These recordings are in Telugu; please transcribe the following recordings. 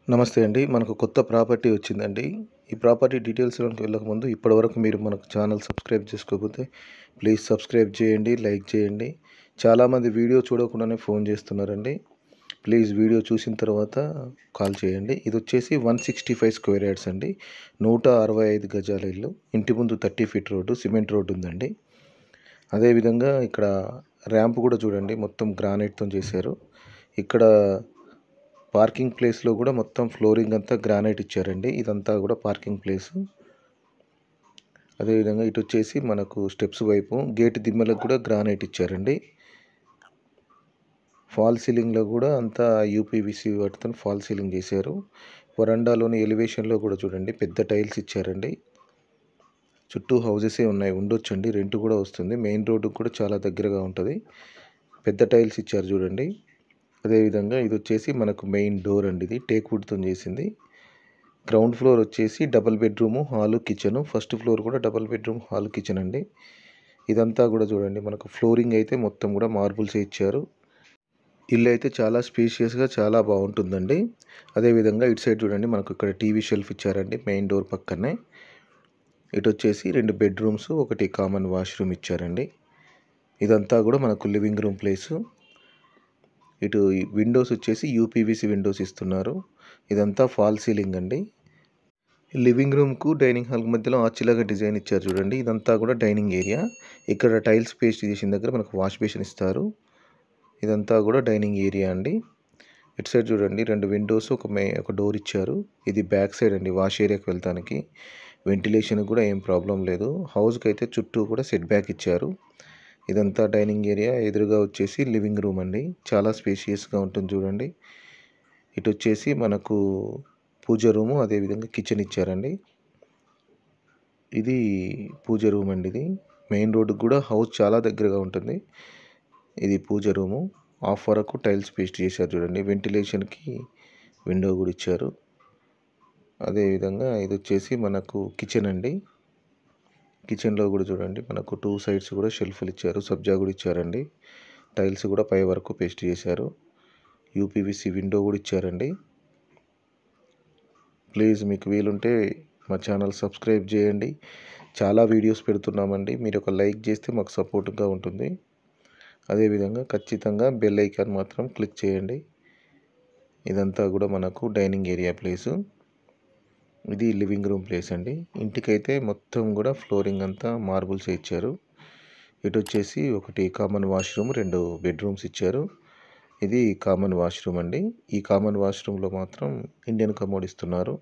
నమస్తే అండి. మనకు కొత్త ప్రాపర్టీ వచ్చిందండి. ఈ ప్రాపర్టీ డీటెయిల్స్‌లోకి వెళ్ళకముందు ఇప్పటివరకు మీరు మనకు ఛానల్ సబ్స్క్రైబ్ చేసుకోకపోతే ప్లీజ్ సబ్స్క్రైబ్ చేయండి, లైక్ చేయండి. చాలామంది వీడియో చూడకుండానే ఫోన్ చేస్తున్నారండి. ప్లీజ్ వీడియో చూసిన తర్వాత కాల్ చేయండి. ఇది వచ్చేసి 165 స్క్వేర్ యార్డ్స్ అండి. 165 గజాల ఇల్లు. ఇంటి ముందు 30 ఫీట్ రోడ్డు, సిమెంట్ రోడ్డు ఉందండి. అదేవిధంగా ఇక్కడ ర్యాంప్ కూడా చూడండి, మొత్తం గ్రానైట్‌తో చేశారు. ఇక్కడ పార్కింగ్ ప్లేస్లో కూడా మొత్తం ఫ్లోరింగ్ అంతా గ్రానైట్ ఇచ్చారండి. ఇదంతా కూడా పార్కింగ్ ప్లేస్. అదేవిధంగా ఇటు వచ్చేసి మనకు స్టెప్స్ వైపు గేట్ దిమ్మలకు కూడా గ్రానైట్ ఇచ్చారండి. ఫాల్ సీలింగ్లో కూడా అంతా యూపీవీసీ వాటితో ఫాల్ సీలింగ్ చేశారు. వరండాలోని ఎలివేషన్లో కూడా చూడండి పెద్ద టైల్స్ ఇచ్చారండి. చుట్టూ హౌజెసే ఉన్నాయి, ఉండొచ్చండి, రెంట్ కూడా వస్తుంది. మెయిన్ రోడ్డుకు కూడా చాలా దగ్గరగా ఉంటుంది. పెద్ద టైల్స్ ఇచ్చారు చూడండి. అదేవిధంగా ఇది వచ్చేసి మనకు మెయిన్ డోర్ అండి. ఇది టేక్ వుడ్తో చేసింది. గ్రౌండ్ ఫ్లోర్ వచ్చేసి double bedroom, hall, kitchen. First floor కూడా డబుల్ బెడ్రూమ్, హాల్, కిచెన్ అండి. ఇదంతా కూడా చూడండి మనకు ఫ్లోరింగ్ అయితే మొత్తం కూడా మార్బుల్సే ఇచ్చారు. ఇల్లు అయితే చాలా స్పేషియస్గా చాలా బాగుంటుందండి. అదేవిధంగా ఇటు సైడ్ చూడండి మనకు ఇక్కడ టీవీ షెల్ఫ్ ఇచ్చారండి మెయిన్ డోర్ పక్కనే. ఇటు వచ్చేసి 2 బెడ్రూమ్స్, ఒకటి కామన్ వాష్రూమ్ ఇచ్చారండి. ఇదంతా కూడా మనకు లివింగ్ రూమ్ ప్లేసు. ఇటు విండోస్ వచ్చేసి యూపీవీసీ విండోస్ ఇస్తున్నారు. ఇదంతా ఫాల్ సీలింగ్ అండి. లివింగ్ రూమ్కు డైనింగ్ హాల్ మధ్యలో ఆర్చిలాగా డిజైన్ ఇచ్చారు చూడండి. ఇదంతా కూడా డైనింగ్ ఏరియా. ఇక్కడ టైల్స్ పేస్ట్ చేసిన దగ్గర మనకు వాష్ బేసిన్ ఇస్తారు. ఇదంతా కూడా డైనింగ్ ఏరియా అండి. ఇటు సైడ్ చూడండి 2 విండోస్, ఒక డోర్ ఇచ్చారు. ఇది బ్యాక్ సైడ్ అండి, వాష్ ఏరియాకి వెళ్తానికి. వెంటిలేషన్ కూడా ఏం ప్రాబ్లం లేదు. హౌస్కి అయితే చుట్టూ కూడా సెట్ బ్యాక్ ఇచ్చారు. ఇదంతా డైనింగ్ ఏరియా. ఎదురుగా వచ్చేసి లివింగ్ రూమ్ అండి, చాలా స్పేషియస్గా ఉంటుంది చూడండి. ఇటు వచ్చేసి మనకు పూజ రూము, అదేవిధంగా కిచెన్ ఇచ్చారండి. ఇది పూజ రూమ్ అండి. ఇది మెయిన్ రోడ్డుకు కూడా హౌస్ చాలా దగ్గరగా ఉంటుంది. ఇది పూజ రూము. హాఫ్ వరకు టైల్స్ పేస్ట్ చేశారు చూడండి. వెంటిలేషన్కి విండో కూడా ఇచ్చారు. అదేవిధంగా ఇది వచ్చేసి మనకు కిచెన్ అండి. కిచెన్లో కూడా చూడండి మనకు 2 సైడ్స్ కూడా షెల్ఫ్లు ఇచ్చారు, సబ్జా కూడా ఇచ్చారండి. టైల్స్ కూడా పై వరకు పేస్ట్ చేశారు. యూపీవీసీ విండో కూడా ఇచ్చారండి. ప్లీజ్ మీకు వీలుంటే మా ఛానల్ సబ్స్క్రైబ్ చేయండి. చాలా వీడియోస్ పెడుతున్నామండి. మీరు ఒక లైక్ చేస్తే మాకు సపోర్ట్గా ఉంటుంది. అదేవిధంగా ఖచ్చితంగా బెల్ ఐకాన్ మాత్రం క్లిక్ చేయండి. ఇదంతా కూడా మనకు డైనింగ్ ఏరియా ప్లేసు. ఇది లివింగ్ రూమ్ ప్లేస్ అండి. ఇంటికైతే మొత్తం కూడా ఫ్లోరింగ్ అంతా మార్బుల్స్ ఇచ్చారు. ఇటు వచ్చేసి ఒకటి కామన్ వాష్రూమ్, 2 బెడ్రూమ్స్ ఇచ్చారు. ఇది కామన్ వాష్రూమ్ అండి. ఈ కామన్ వాష్రూమ్లో మాత్రం ఇండియన్ కమోడ్ ఇస్తున్నారు.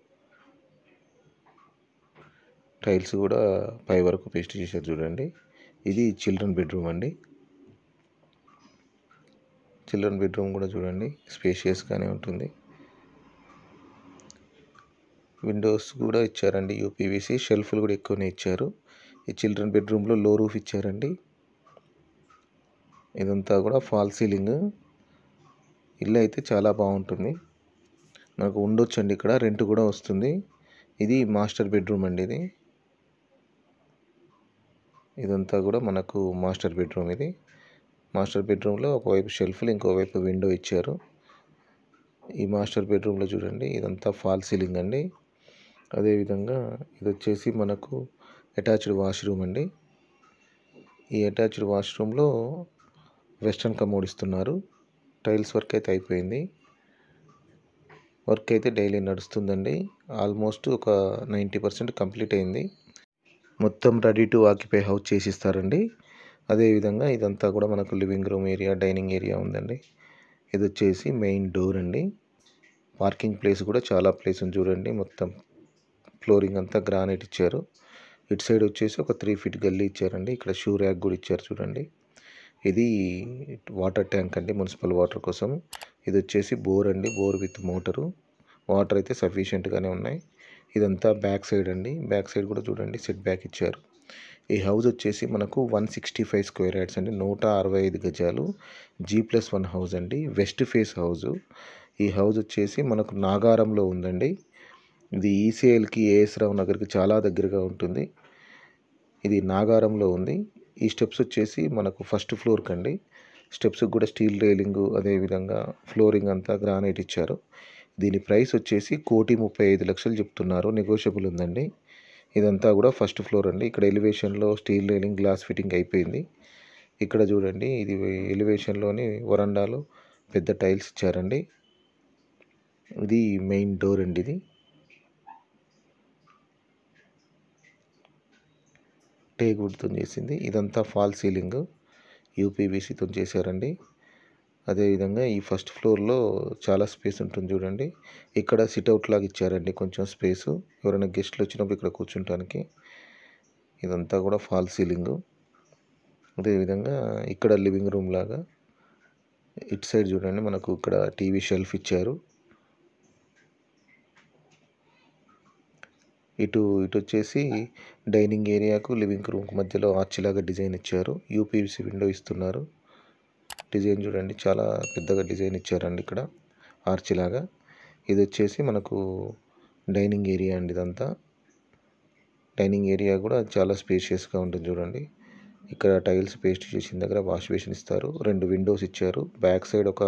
టైల్స్ కూడా పై వరకు పేస్ట్ చేశారు చూడండి. ఇది చిల్డ్రన్ బెడ్రూమ్ అండి. చిల్డ్రన్ బెడ్రూమ్ కూడా చూడండి స్పేషియస్గానే ఉంటుంది. విండోస్ కూడా ఇచ్చారండి యూపీవీసీ. షెల్ఫ్లు కూడా ఎక్కువనే ఇచ్చారు. ఈ చిల్డ్రన్ బెడ్రూమ్లో లో రూఫ్ ఇచ్చారండి. ఇదంతా కూడా ఫాల్ సీలింగ్. ఇల్లు అయితే చాలా బాగుంటుంది. మనకు ఉండొచ్చండి, ఇక్కడ రెంట్ కూడా వస్తుంది. ఇది మాస్టర్ బెడ్రూమ్ అండి. ఇదంతా కూడా మనకు మాస్టర్ బెడ్రూమ్. ఇది మాస్టర్ బెడ్రూమ్లో ఒకవైపు షెల్ఫ్లు, ఇంకోవైపు విండో ఇచ్చారు. ఈ మాస్టర్ బెడ్రూమ్లో చూడండి ఇదంతా ఫాల్ సీలింగ్ అండి. అదేవిధంగా ఇది వచ్చేసి మనకు అటాచ్డ్ వాష్రూమ్ అండి. ఈ అటాచ్డ్ వాష్రూమ్లో వెస్టర్న్ కమోడ్ ఇస్తున్నారు. టైల్స్ వర్క్ అయితే అయిపోయింది. వర్క్ అయితే డైలీ నడుస్తుందండి. ఆల్మోస్ట్ ఒక 90% కంప్లీట్ అయింది. మొత్తం రెడీ టు ఆక్యుపై హౌస్ చేసిస్తారండి. అదేవిధంగా ఇదంతా కూడా మనకు living room area, dining area ఉందండి. ఇది వచ్చేసి మెయిన్ డోర్ అండి. పార్కింగ్ ప్లేస్ కూడా చాలా ప్లేస్ ఉంది చూడండి. మొత్తం ఫ్లోరింగ్ అంతా గ్రానైట్ ఇచ్చారు. ఇటు సైడ్ వచ్చేసి ఒక 3 ఫీట్ గల్లీ ఇచ్చారండి. ఇక్కడ షూ ర్యాక్ కూడా ఇచ్చారు చూడండి. ఇది వాటర్ ట్యాంక్ అండి, మున్సిపల్ వాటర్ కోసం. ఇది వచ్చేసి బోర్ అండి, బోర్ విత్ మోటరు. వాటర్ అయితే సఫిషియెంట్గానే ఉన్నాయి. ఇదంతా బ్యాక్ సైడ్ అండి. బ్యాక్ సైడ్ కూడా చూడండి సెట్ బ్యాక్ ఇచ్చారు. ఈ హౌస్ వచ్చేసి మనకు 165 స్క్వేర్ యార్డ్స్ అండి, 165 గజాలు, G+1 హౌస్ అండి, వెస్ట్ ఫేస్ హౌజు. ఈ హౌస్ వచ్చేసి మనకు నాగారంలో ఉందండి. ఇది ఈసీఎల్కి, ఏఎస్ రావు నగర్కి చాలా దగ్గరగా ఉంటుంది. ఇది నాగారంలో ఉంది. ఈ స్టెప్స్ వచ్చేసి మనకు ఫస్ట్ ఫ్లోర్కి అండి. స్టెప్స్కి కూడా స్టీల్ రైలింగు, అదేవిధంగా ఫ్లోరింగ్ అంతా గ్రానైట్ ఇచ్చారు. దీని ప్రైస్ వచ్చేసి 1,35,00,000 చెప్తున్నారు, నెగోషియబుల్ ఉందండి. ఇదంతా కూడా ఫస్ట్ ఫ్లోర్ అండి. ఇక్కడ ఎలివేషన్లో స్టీల్ రైలింగ్, గ్లాస్ ఫిట్టింగ్ అయిపోయింది. ఇక్కడ చూడండి, ఇది ఎలివేషన్లోని వరండాలో పెద్ద టైల్స్ ఇచ్చారండి. ఇది మెయిన్ డోర్ అండి. ఇది టేక్ వుడ్తో చేసింది. ఇదంతా ఫాల్ సీలింగ్ యూపీవీసీతో చేశారండి. అదేవిధంగా ఈ ఫస్ట్ ఫ్లోర్లో చాలా స్పేస్ ఉంటుంది చూడండి. ఇక్కడ సిట్అవుట్ లాగా ఇచ్చారండి, కొంచెం స్పేసు, ఎవరైనా గెస్ట్లు వచ్చినప్పుడు ఇక్కడ కూర్చుంటానికి. ఇదంతా కూడా ఫాల్ సీలింగు. అదేవిధంగా ఇక్కడ లివింగ్ రూమ్ లాగా. ఇటు సైడ్ చూడండి, మనకు ఇక్కడ టీవీ షెల్ఫ్ ఇచ్చారు. ఇటు వచ్చేసి డైనింగ్ ఏరియాకు, లివింగ్ రూమ్కి మధ్యలో ఆర్చ్ లాగా డిజైన్ ఇచ్చారు. యూపీవీసీ విండో ఇస్తున్నారు. డిజైన్ చూడండి, చాలా పెద్దగా డిజైన్ ఇచ్చారండి ఇక్కడ ఆర్చ్ లాగా. ఇది వచ్చేసి మనకు డైనింగ్ ఏరియా అండి. ఇదంతా డైనింగ్ ఏరియా కూడా చాలా స్పేషియస్గా ఉంటుంది చూడండి. ఇక్కడ టైల్స్ పేస్ట్ చేసిన దగ్గర వాష్ బేసిన్ ఇస్తారు. 2 విండోస్ ఇచ్చారు. బ్యాక్ సైడ్ ఒక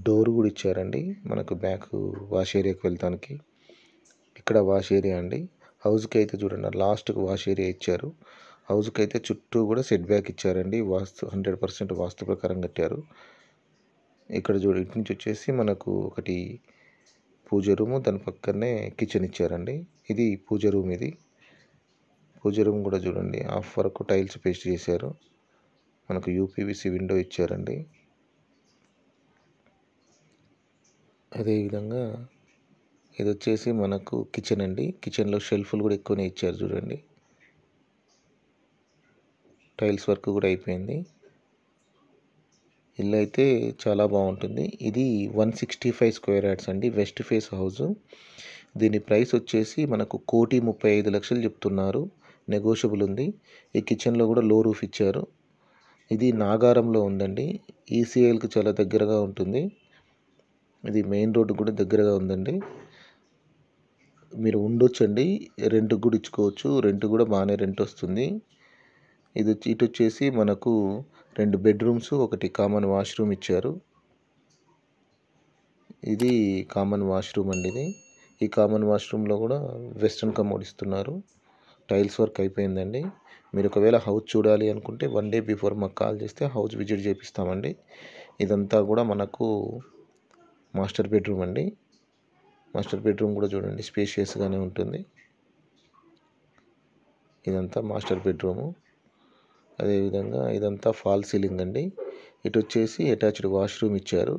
డోర్ కూడా ఇచ్చారండి, మనకు బ్యాక్ వాష్ ఏరియాకి వెళ్తానికి. ఇక్కడ వాష్ ఏరియా అండి. హౌస్కి అయితే చూడండి, లాస్ట్కి వాష్ ఏరియా ఇచ్చారు. హౌస్కి అయితే చుట్టూ కూడా సెట్ బ్యాక్ ఇచ్చారండి. వాస్తు 100% వాస్తు ప్రకారం కట్టారు. ఇక్కడ ఇటు నుంచి వచ్చేసి మనకు ఒకటి పూజ రూము, దాని పక్కనే కిచెన్ ఇచ్చారండి. ఇది పూజ రూమ్. ఇది పూజ రూమ్ కూడా చూడండి, హాఫ్ వరకు టైల్స్ పేస్ట్ చేశారు. మనకు యూపీవీసీ విండో ఇచ్చారండి. అదేవిధంగా ఇది వచ్చేసి మనకు కిచెన్ అండి. కిచెన్లో షెల్ఫ్లు కూడా ఎక్కువనే ఇచ్చారు చూడండి. టైల్స్ వర్క్ కూడా అయిపోయింది. ఇల్లు అయితే చాలా బాగుంటుంది. ఇది 165 స్క్వేర్ యార్డ్స్ అండి, వెస్ట్ ఫేస్ హౌస్. దీని ప్రైస్ వచ్చేసి మనకు 1,35,00,000 చెప్తున్నారు, నెగోషియబుల్ ఉంది. ఈ కిచెన్లో కూడా లో రూఫ్ ఇచ్చారు. ఇది నాగారంలో ఉందండి, ఈసీఎల్కి చాలా దగ్గరగా ఉంటుంది. ఇది మెయిన్ రోడ్డు కూడా దగ్గరగా ఉందండి. మీరు ఉండొచ్చండి, రెంట్ కూడా ఇచ్చుకోవచ్చు. రెంట్ కూడా బాగానే రెంట్ వస్తుంది. ఇటు వచ్చేసి మనకు 2 బెడ్రూమ్స్, ఒకటి కామన్ వాష్రూమ్ ఇచ్చారు. ఇది కామన్ వాష్రూమ్ అండి. ఇది ఈ కామన్ వాష్రూమ్లో కూడా వెస్ట్రన్ కమోడ్ ఇస్తున్నారు. టైల్స్ వర్క్ అయిపోయిందండి. మీరు ఒకవేళ హౌస్ చూడాలి అనుకుంటే 1 డే బిఫోర్ మాకు కాల్ చేస్తే హౌస్ విజిట్ చేపిస్తామండి. ఇదంతా కూడా మనకు మాస్టర్ బెడ్రూమ్ అండి. మాస్టర్ బెడ్రూమ్ కూడా చూడండి, స్పేషియస్గానే ఉంటుంది. ఇదంతా మాస్టర్ బెడ్రూము. అదేవిధంగా ఇదంతా ఫాల్ సీలింగ్ అండి. ఇటు వచ్చేసి అటాచ్డ్ వాష్రూమ్ ఇచ్చారు.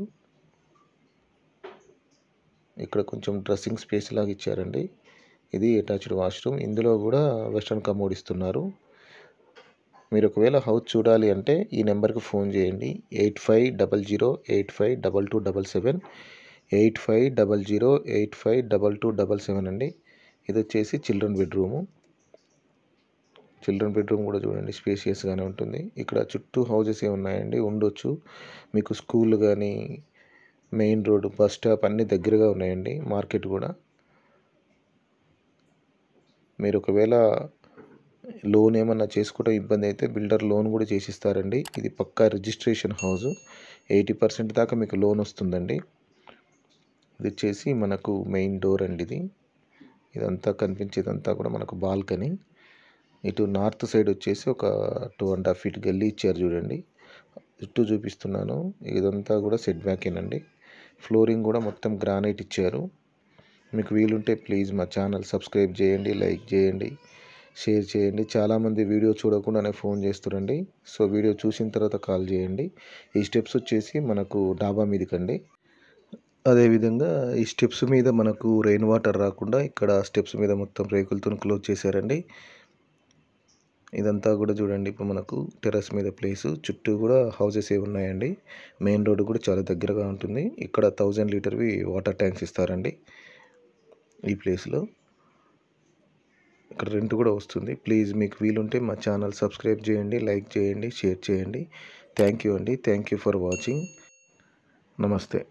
ఇక్కడ కొంచెం డ్రెస్సింగ్ స్పేస్ లాగా ఇచ్చారండి. ఇది అటాచ్డ్ వాష్రూమ్. ఇందులో కూడా వెస్ట్రన్ కమోడ్ ఇస్తున్నారు. మీరు ఒకవేళ హౌస్ చూడాలి అంటే ఈ నెంబర్కి ఫోన్ చేయండి, 8500852277, 8500852277 అండి. ఇది వచ్చేసి చిల్డ్రన్ బెడ్రూము. చిల్డ్రన్ బెడ్రూమ్ కూడా చూడండి, స్పేషియస్గానే ఉంటుంది. ఇక్కడ చుట్టూ హౌజెస్ ఉన్నాయండి, ఉండొచ్చు. మీకు స్కూల్ కానీ, మెయిన్ రోడ్, బస్ స్టాప్ అన్నీ దగ్గరగా ఉన్నాయండి, మార్కెట్ కూడా. మీరు ఒకవేళ లోన్ ఏమన్నా చేసుకోవడం ఇబ్బంది అయితే బిల్డర్ లోన్ కూడా చేసిస్తారండి. ఇది పక్కా రిజిస్ట్రేషన్ హౌస్, 80% దాకా మీకు లోన్ వస్తుందండి. ఇది వచ్చేసి మనకు మెయిన్ డోర్ అండి. ఇదంతా కనిపించేదంతా కూడా మనకు బాల్కనీ. ఇటు నార్త్ సైడ్ వచ్చేసి ఒక 2.5 feet గల్లీ ఇచ్చారు చూడండి. చుట్టూ చూపిస్తున్నాను, ఇదంతా కూడా సెట్ బ్యాకేనండి. ఫ్లోరింగ్ కూడా మొత్తం గ్రానైట్ ఇచ్చారు. మీకు వీలుంటే ప్లీజ్ మా ఛానల్ సబ్స్క్రైబ్ చేయండి, లైక్ చేయండి, షేర్ చేయండి. చాలామంది వీడియో చూడకుండానే ఫోన్ చేస్తారండి. సో వీడియో చూసిన తర్వాత కాల్ చేయండి. ఈ స్టెప్స్ వచ్చేసి మనకు డాబా మీదకండి. అదేవిధంగా ఈ స్టెప్స్ మీద మనకు రెయిన్ వాటర్ రాకుండా ఇక్కడ స్టెప్స్ మీద మొత్తం రేకులతో క్లోజ్ చేశారండి. ఇదంతా కూడా చూడండి, ఇప్పుడు మనకు టెర్రస్ మీద ప్లేసు, చుట్టూ కూడా హౌసెస్ ఉన్నాయండి. మెయిన్ రోడ్డు కూడా చాలా దగ్గరగా ఉంటుంది. ఇక్కడ 1000 లీటర్వి వాటర్ ట్యాంక్స్ ఇస్తారండి ఈ ప్లేస్లో. ఇక్కడ రెంట్ కూడా వస్తుంది. ప్లీజ్ మీకు వీలుంటే మా ఛానల్ సబ్స్క్రైబ్ చేయండి, లైక్ చేయండి, షేర్ చేయండి. థ్యాంక్ యూ అండి. Thank you for watching. నమస్తే.